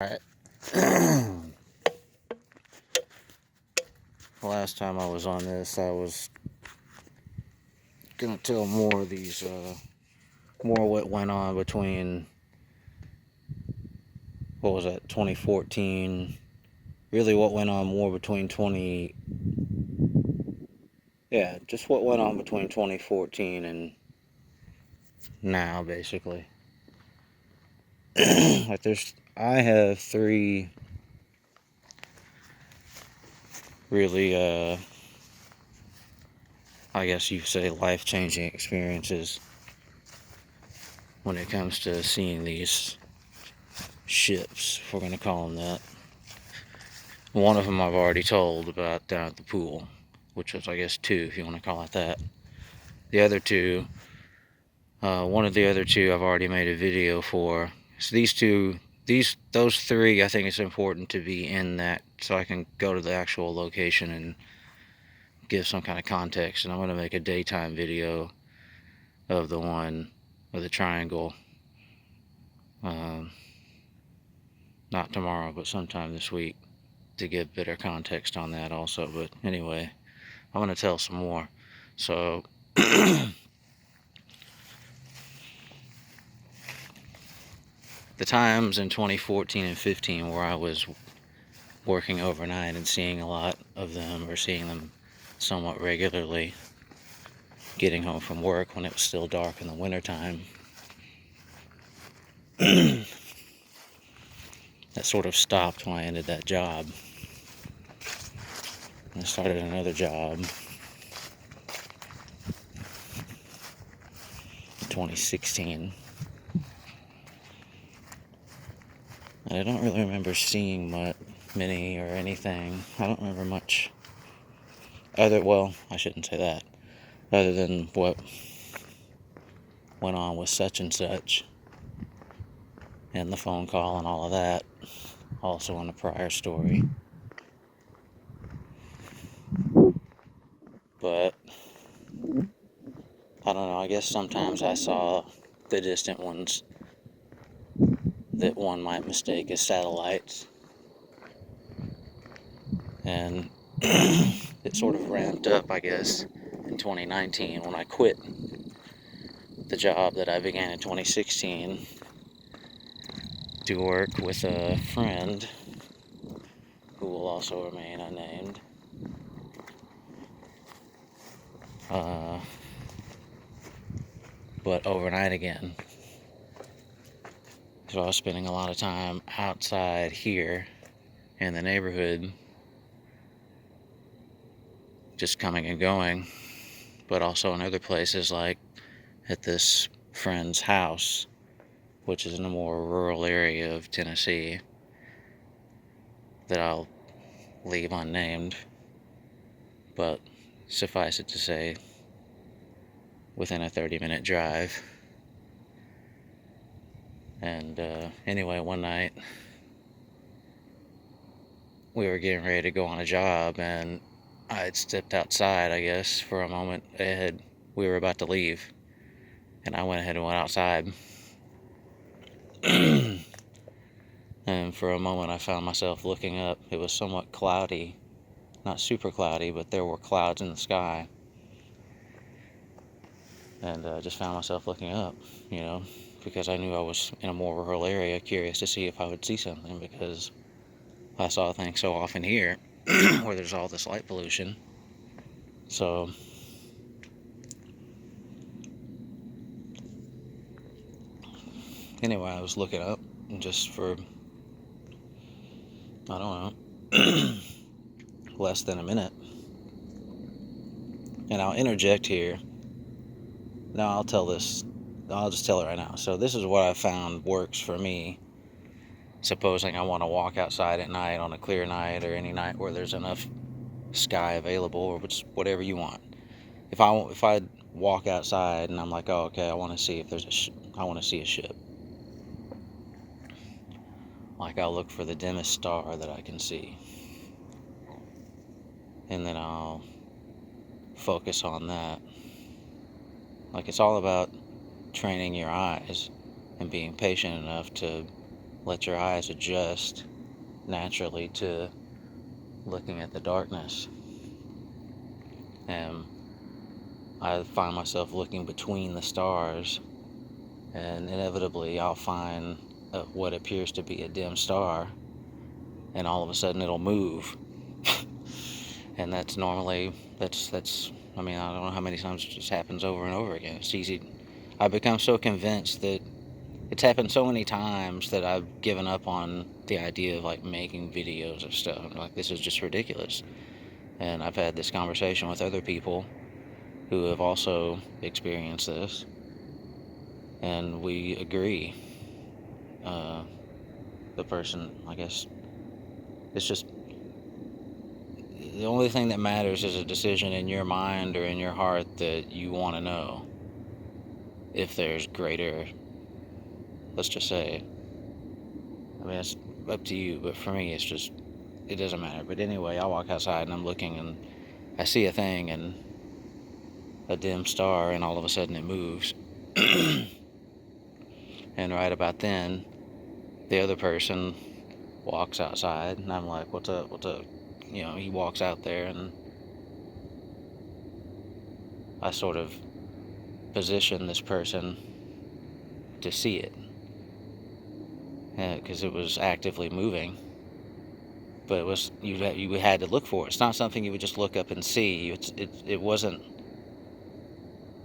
Alright. Last time I was on this, I was gonna tell more of these, more what went on between, what was that, 2014. Really, what went on more between just what went on between 2014 and now, basically. I have three really, I guess you say life-changing experiences when it comes to seeing these ships, if we're gonna call them that. One of them I've already told about down at the pool, which was, I guess, two, if you want to call it that. The other two, one of the other two I've already made a video for. So those three, I think it's important to be in that, so I can go to the actual location and give some kind of context. And I'm going to make a daytime video of the one with the triangle. Not tomorrow, but sometime this week, to give better context on that also. But anyway, I'm going to tell some more. So the times in 2014 and 15 where I was working overnight and seeing a lot of them, or seeing them somewhat regularly, getting home from work when it was still dark in the wintertime, that sort of stopped when I ended that job. I started another job in 2016. And I don't really remember seeing many or anything. I don't remember much. Well, I shouldn't say that. Other than what went on with such and such, and the phone call and all of that, also in a prior story. But I don't know, I guess sometimes I saw the distant ones that one might mistake as satellites. And it sort of ramped up, I guess, in 2019 when I quit the job that I began in 2016 to work with a friend who will also remain unnamed. But overnight again. So I was spending a lot of time outside here in the neighborhood, just coming and going, but also in other places, like at this friend's house, which is in a more rural area of Tennessee that I'll leave unnamed, but suffice it to say, within a 30-minute drive. And anyway, one night we were getting ready to go on a job, and I had stepped outside, I guess, for a moment. We were about to leave, and I went ahead and went outside. And for a moment I found myself looking up. It was somewhat cloudy, not super cloudy, but there were clouds in the sky. And I just found myself looking up, because I knew I was in a more rural area, curious to see if I would see something, because I saw things so often here where there's all this light pollution. So anyway, I was looking up, and just for, I don't know, less than a minute. And I'll interject here. No, I'll just tell it right now. So this is what I found works for me, supposing I want to walk outside at night on a clear night, or any night where there's enough sky available, or whatever you want. If I walk outside and I'm like, oh, okay, I want to see if I want to see a ship. Like, I'll look for the dimmest star that I can see, and then I'll focus on that. Like, it's all about training your eyes and being patient enough to let your eyes adjust naturally to looking at the darkness. And I find myself looking between the stars, and inevitably I'll find what appears to be a dim star, and all of a sudden it'll move. And that's normally, I mean, I don't know how many times it just happens over and over again. It's easy. I've become so convinced that it's happened so many times that I've given up on the idea of like making videos of stuff. I'm like, this is just ridiculous. And I've had this conversation with other people who have also experienced this, and we agree. The person, I guess, it's just the only thing that matters is a decision in your mind or in your heart that you want to know if there's greater, let's just say, I mean, it's up to you, but for me, it's just, it doesn't matter. But anyway, I walk outside and I'm looking and I see a thing and a dim star, and all of a sudden it moves. And right about then, the other person walks outside, and I'm like, what's up, what's up? You know, he walks out there, and I sort of position this person to see it, because it was actively moving. But it was, you had to look for it. It's not something you would just look up and see. It wasn't.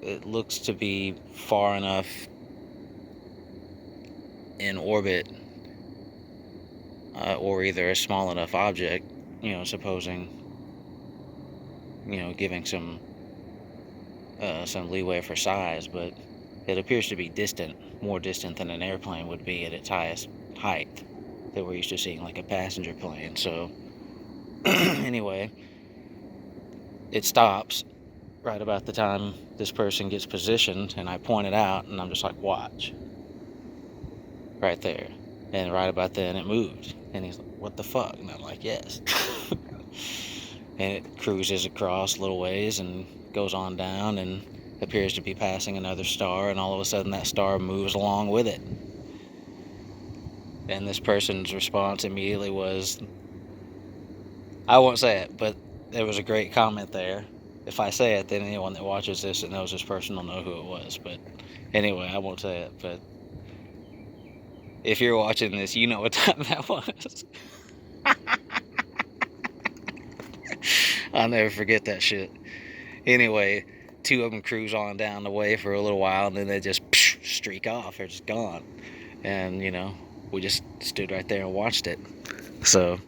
It looks to be far enough in orbit, or either a small enough object, you know, supposing, you know, giving some leeway for size, but it appears to be distant, more distant than an airplane would be at its highest height that we're used to seeing, like a passenger plane. So anyway, it stops right about the time this person gets positioned, and I point it out, and I'm just like, watch. Right there. And right about then it moved. And he's like, what the fuck? And I'm like, yes. And it cruises across a little ways and goes on down and appears to be passing another star, and all of a sudden that star moves along with it. And this person's response immediately was, I won't say it, but there was a great comment there. If I say it, then anyone that watches this and knows this person will know who it was. But anyway, I won't say it. But if you're watching this, you know what time that was. I'll never forget that shit. Anyway, two of them cruise on down the way for a little while, and then they just streak off. They're just gone. And, you know, we just stood right there and watched it. So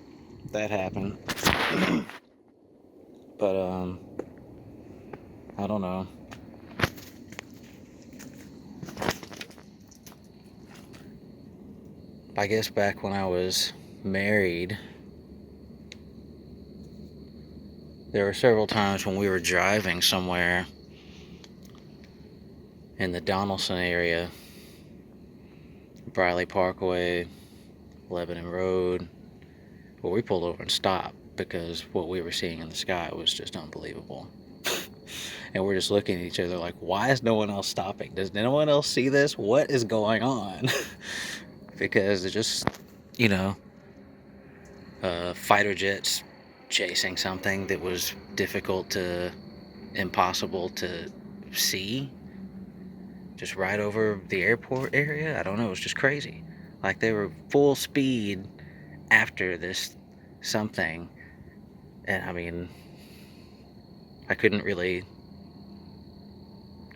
that happened. But, I don't know. I guess back when I was married, there were several times when we were driving somewhere in the Donaldson area, Briley Parkway, Lebanon Road, where we pulled over and stopped because what we were seeing in the sky was just unbelievable. And we're just looking at each other like, why is no one else stopping? Does anyone else see this? What is going on? Because it's just, you know, fighter jets chasing something that was impossible to see, just right over the airport area. I don't know, it was just crazy. Like they were full speed after this something, and I mean, I couldn't really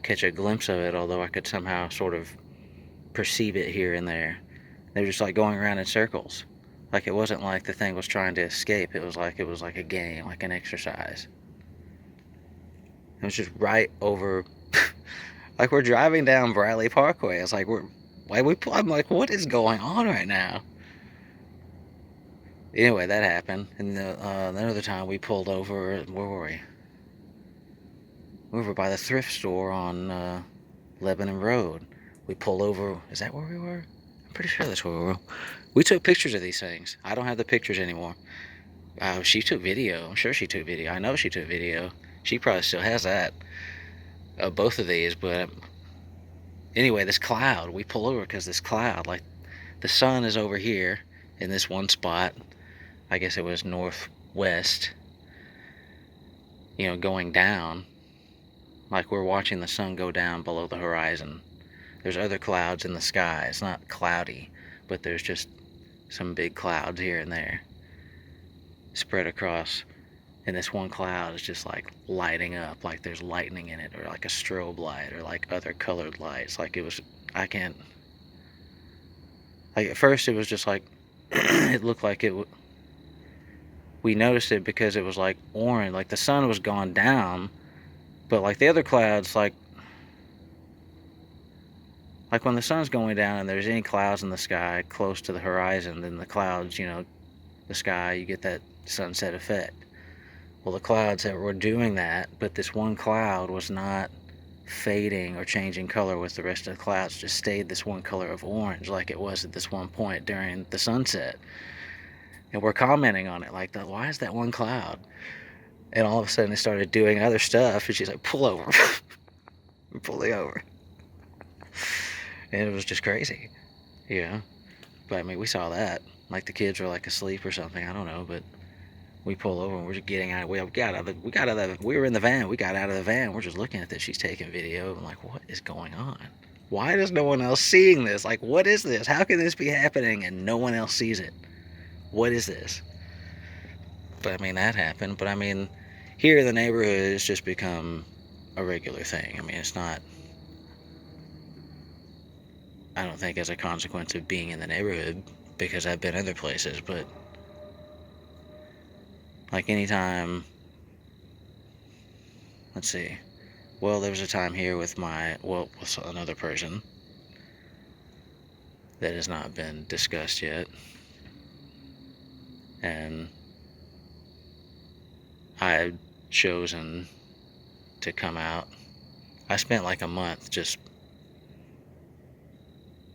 catch a glimpse of it, although I could somehow sort of perceive it here and there. They were just like going around in circles. Like it wasn't like the thing was trying to escape. It was like a game, like an exercise. It was just right over, like we're driving down Briley Parkway. It's like I'm like, what is going on right now? Anyway, that happened. And another time we pulled over. Where were we? We were by the thrift store on Lebanon Road. We pulled over. Is that where we were? I'm pretty sure that's where we were. We took pictures of these things. I don't have the pictures anymore. She took video. I'm sure she took video. I know she took video. She probably still has that. Both of these. But anyway, this cloud. We pull over because this cloud, like the sun is over here in this one spot. I guess it was northwest, going down. Like we're watching the sun go down below the horizon. There's other clouds in the sky. It's not cloudy, but there's just some big clouds here and there spread across. And this one cloud is just like lighting up, like there's lightning in it, or like a strobe light, or like other colored lights. Like at first it was just like, it looked like we noticed it because it was like orange, like the sun was gone down, but like the other clouds, like when the sun's going down and there's any clouds in the sky close to the horizon, then the clouds, the sky, you get that sunset effect. Well, the clouds that were doing that, but this one cloud was not fading or changing color with the rest of the clouds, just stayed this one color of orange like it was at this one point during the sunset. And we're commenting on it like, why is that one cloud? And all of a sudden it started doing other stuff, and she's like, pull over. I'm pulling over. And it was just crazy, But I mean, we saw that. Like the kids were like asleep or something, I don't know, but we pull over and we're just getting out. We were in the van. We got out of the van. We're just looking at this. She's taking video. I'm like, what is going on? Why is no one else seeing this? Like, what is this? How can this be happening and no one else sees it? What is this? But I mean, that happened. But I mean, here in the neighborhood, it's just become a regular thing. I mean, it's not, I don't think as a consequence of being in the neighborhood, because I've been other places, but like anytime, let's see, well, there was a time here with another person that has not been discussed yet, and I had chosen to come out. I spent like a month, just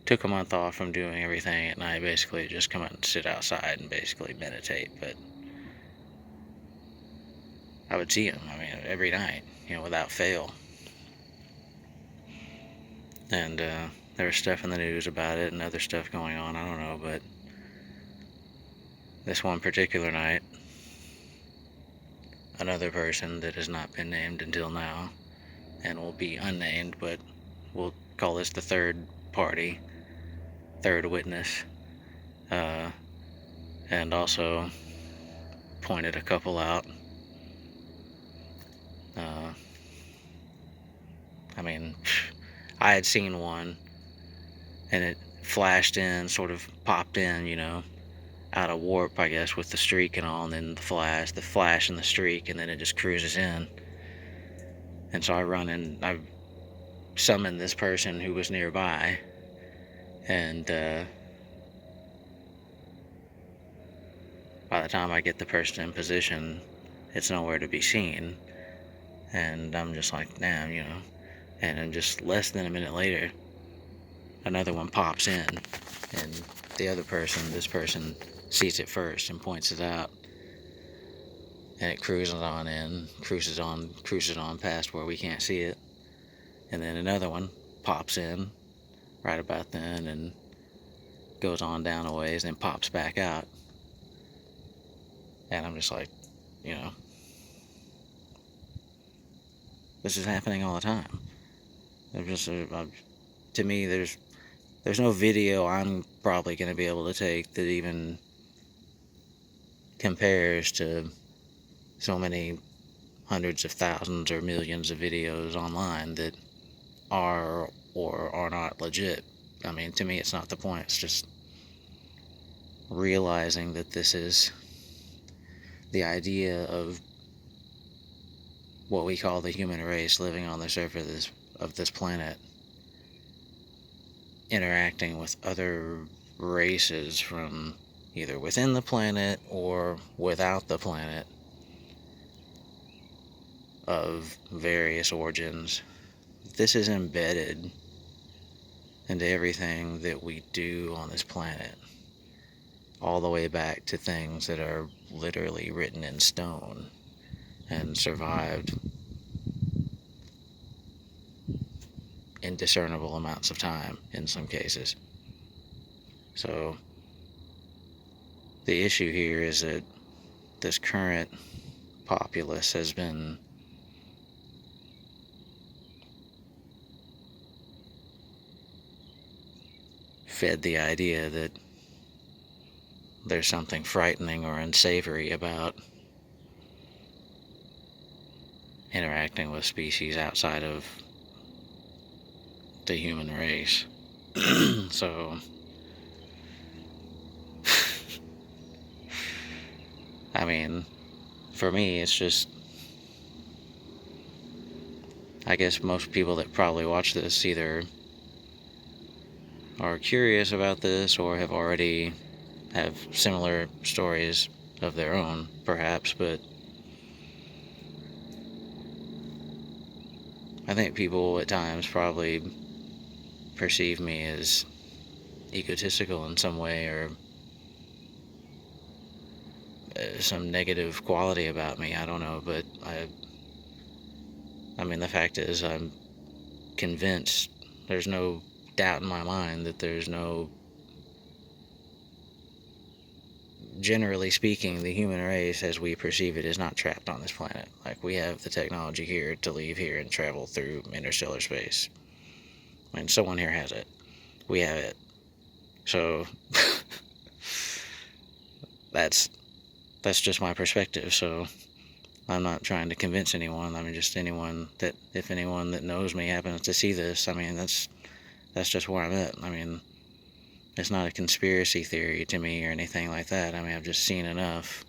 took a month off from doing everything at night, basically just come out and sit outside and basically meditate, but I would see him, I mean, every night, without fail. And there was stuff in the news about it and other stuff going on, I don't know, but this one particular night, another person that has not been named until now, and will be unnamed, but we'll call this the third party, third witness, and also pointed a couple out. I mean, I had seen one, and it flashed in, sort of popped in, out of warp, I guess, with the streak and all, and then the flash and the streak, and then it just cruises in. And so I run in, I summoned this person who was nearby, and by the time I get the person in position, it's nowhere to be seen. And I'm just like, damn, and then just less than a minute later, another one pops in, and this person sees it first and points it out, and it cruises on past where we can't see it, and then another one pops in right about then and goes on down a ways and then pops back out, and I'm just like, this is happening all the time. To me, there's no video I'm probably going to be able to take that even compares to so many hundreds of thousands or millions of videos online that are or are not legit. I mean, to me, it's not the point. It's just realizing that this is the idea of what we call the human race living on the surface of this planet, interacting with other races from either within the planet or without the planet of various origins. This is embedded into everything that we do on this planet, all the way back to things that are literally written in stone and survived indiscernible amounts of time in some cases. So the issue here is that this current populace has been fed the idea that there's something frightening or unsavory about interacting with species outside of the human race. So, I mean, for me, it's just, I guess most people that probably watch this either are curious about this or have already have similar stories of their own, perhaps, but I think people at times probably perceive me as egotistical in some way, or some negative quality about me. I don't know, but I mean, the fact is, I'm convinced, there's no doubt in my mind that there's no, generally speaking, the human race as we perceive it is not trapped on this planet. Like, we have the technology here to leave here and travel through interstellar space. I mean, someone here has it. We have it. So, that's just my perspective. So, I'm not trying to convince anyone. I mean, just anyone that, if anyone that knows me happens to see this, I mean, that's just where I'm at. I mean, it's not a conspiracy theory to me or anything like that. I mean, I've just seen enough,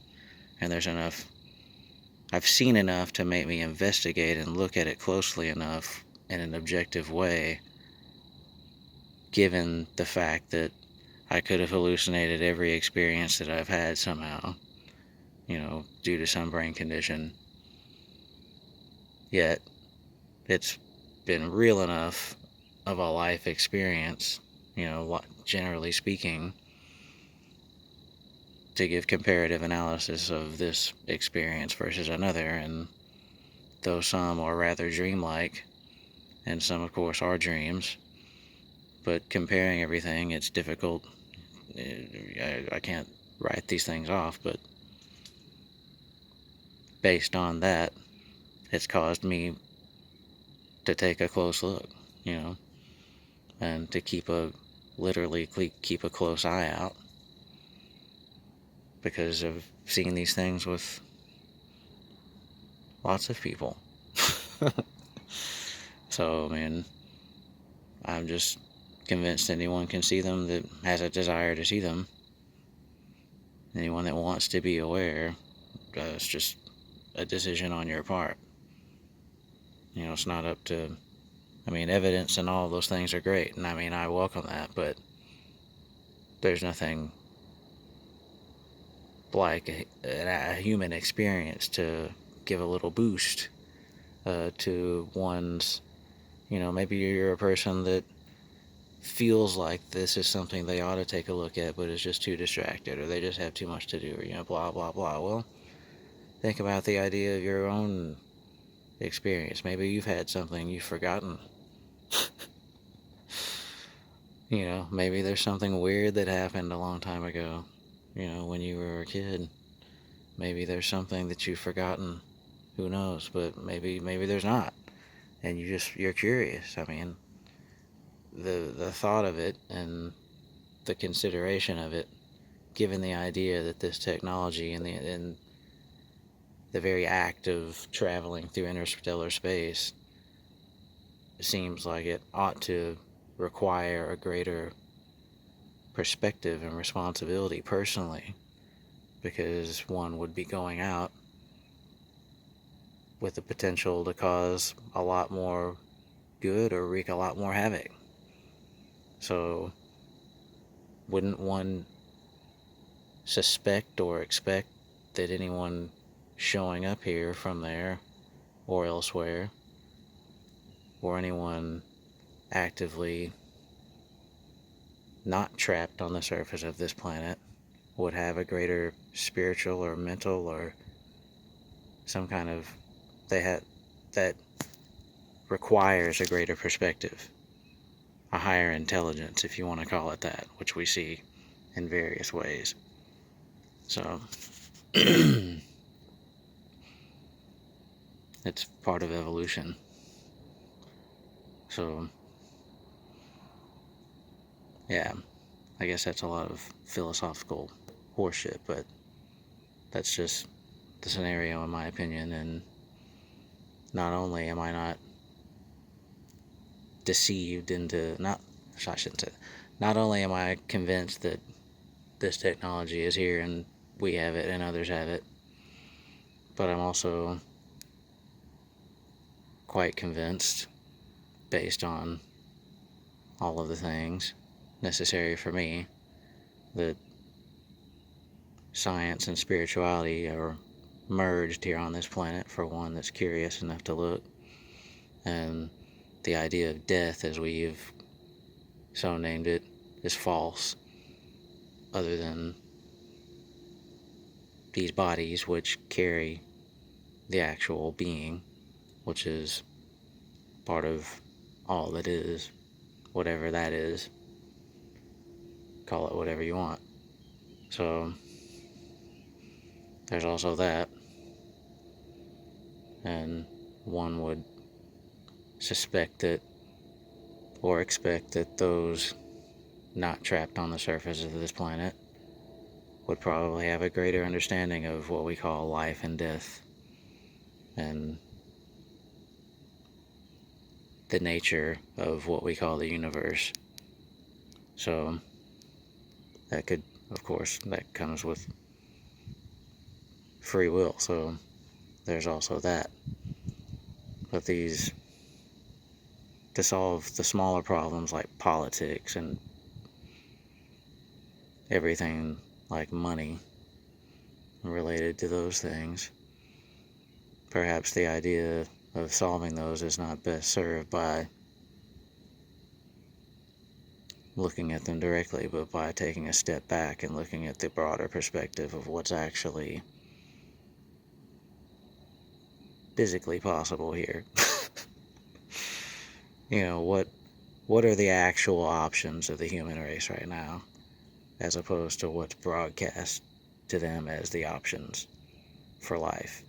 and I've seen enough to make me investigate and look at it closely enough in an objective way, given the fact that I could have hallucinated every experience that I've had somehow, due to some brain condition. Yet, it's been real enough of a life experience, generally speaking, to give comparative analysis of this experience versus another. And though some are rather dreamlike, and some, of course, are dreams, but comparing everything, it's difficult. I can't write these things off, but based on that, it's caused me to take a close look, and to literally keep a close eye out, because I've seen these things with lots of people. So, I mean, I'm just convinced anyone can see them that has a desire to see them. Anyone that wants to be aware, it's just a decision on your part. It's not up to, I mean, evidence and all of those things are great, and I mean, I welcome that, but there's nothing like a human experience to give a little boost to one's, maybe you're a person that feels like this is something they ought to take a look at, but is just too distracted, or they just have too much to do, or, blah, blah, blah. Well, think about the idea of your own experience. Maybe you've had something you've forgotten. Maybe there's something weird that happened a long time ago, when you were a kid. Maybe there's something that you've forgotten. Who knows? But maybe there's not. And you're curious. I mean, the thought of it and the consideration of it, given the idea that this technology and the very act of traveling through interstellar space seems like it ought to require a greater perspective and responsibility personally, because one would be going out with the potential to cause a lot more good or wreak a lot more havoc. So, wouldn't one suspect or expect that anyone showing up here from there or elsewhere, or anyone actively not trapped on the surface of this planet, would have a greater spiritual or mental or some kind of, that requires a greater perspective, a higher intelligence, if you want to call it that, which we see in various ways. So it's part of evolution. So yeah, I guess that's a lot of philosophical horseshit, but that's just the scenario in my opinion. And not only am I not deceived into, I shouldn't say that. Not only am I convinced that this technology is here and we have it and others have it, but I'm also quite convinced, based on all of the things necessary for me, that science and spirituality are merged here on this planet for one that's curious enough to look. And the idea of death, as we've so named it, is false, other than these bodies which carry the actual being, which is part of all that is, whatever that is. Call it whatever you want. So there's also that. And one would suspect that, or expect that, those not trapped on the surface of this planet would probably have a greater understanding of what we call life and death, and the nature of what we call the universe. So that could, of course, that comes with free will, so there's also that. But to solve the smaller problems like politics and everything like money related to those things, perhaps the idea of solving those is not best served by looking at them directly, but by taking a step back and looking at the broader perspective of what's actually physically possible here. You know, what are the actual options of the human race right now, as opposed to what's broadcast to them as the options for life.